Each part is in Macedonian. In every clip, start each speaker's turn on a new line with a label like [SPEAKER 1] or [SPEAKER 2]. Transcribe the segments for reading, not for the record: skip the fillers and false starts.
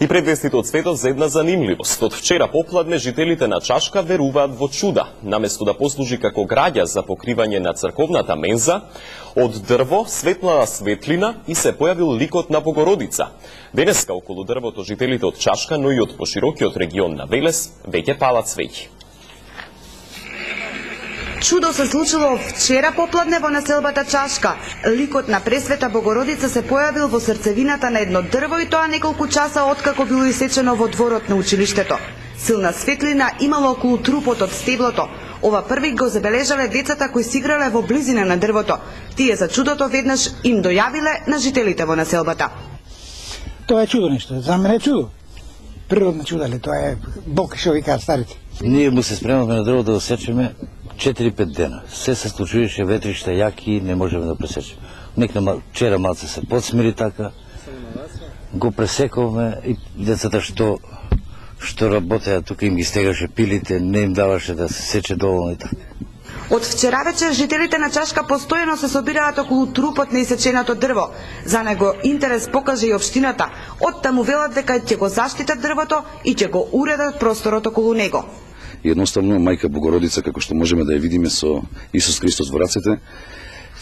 [SPEAKER 1] И предвестите од светот за една занимливост. Од вчера попладне жителите на Чашка веруваат во чуда. Наместо да послужи како граѓа за покривање на црковната менза, од дрво светлана светлина и се појавил ликот на Богородица. Денеска околу дрвото жителите од Чашка, но и од поширокиот регион на Велес, веќе палат свеќи.
[SPEAKER 2] Чудо се случило вчера попладне во населбата Чашка. Ликот на Пресвета Богородица се појавил во срцевината на едно дрво и тоа неколку часа откако било исечено во дворот на училиштето. Силна светлина имало околу трупот од стеблото. Ова први го забележале децата кои си играле во близина на дрвото. Тие за чудото веднаш им дојавиле на жителите во населбата.
[SPEAKER 3] Тоа е чудо нешто, за мене е чудо. Природно чудо, тоа е Бог што викаат старите.
[SPEAKER 4] Ние му се спремавме на дрво да го сечеме 4-5 дена. Се случуваше ветришта јаки, не можеме да пресечеме. Некна вчера малце се подсмири така. Го пресековме и децата што работеа тука им ги стегаше пилите, не им даваше да се сече доволно и така.
[SPEAKER 2] Од вчера вечер жителите на Чашка постојано се собираат околу трупот на исеченото дрво. За него интерес покаже и општината. Од таму велат дека ќе го заштитат дрвото и ќе го уредат просторот околу него.
[SPEAKER 5] Едноставно мајка Богородица, како што можеме да ја видиме со Исус Христос во рацете,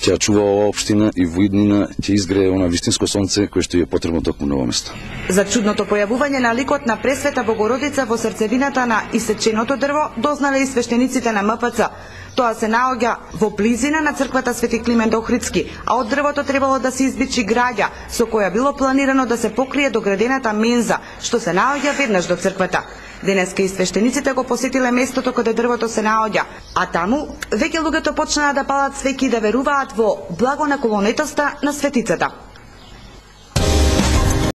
[SPEAKER 5] ќе чува оваа општина и во иднина ќе изгрее она вистинско сонце кое што е потребно токму на ова место.
[SPEAKER 2] За чудното појавување на ликот на Пресвета Богородица во срцевината на исеченото дрво дознале и свештениците на МПЦ. Тоа се наоѓа во близина на црквата Свети Климент Охридски, а од дрвото требало да се избичи граѓа, со која било планирано да се покрие доградената менза, што се наоѓа веднаш до црквата. Денеска и свештениците го посетиле местото каде дрвото се наоѓа, а таму веќе луѓето почнаа да палат свеќи и да веруваат во благонаколонетоста на светицата.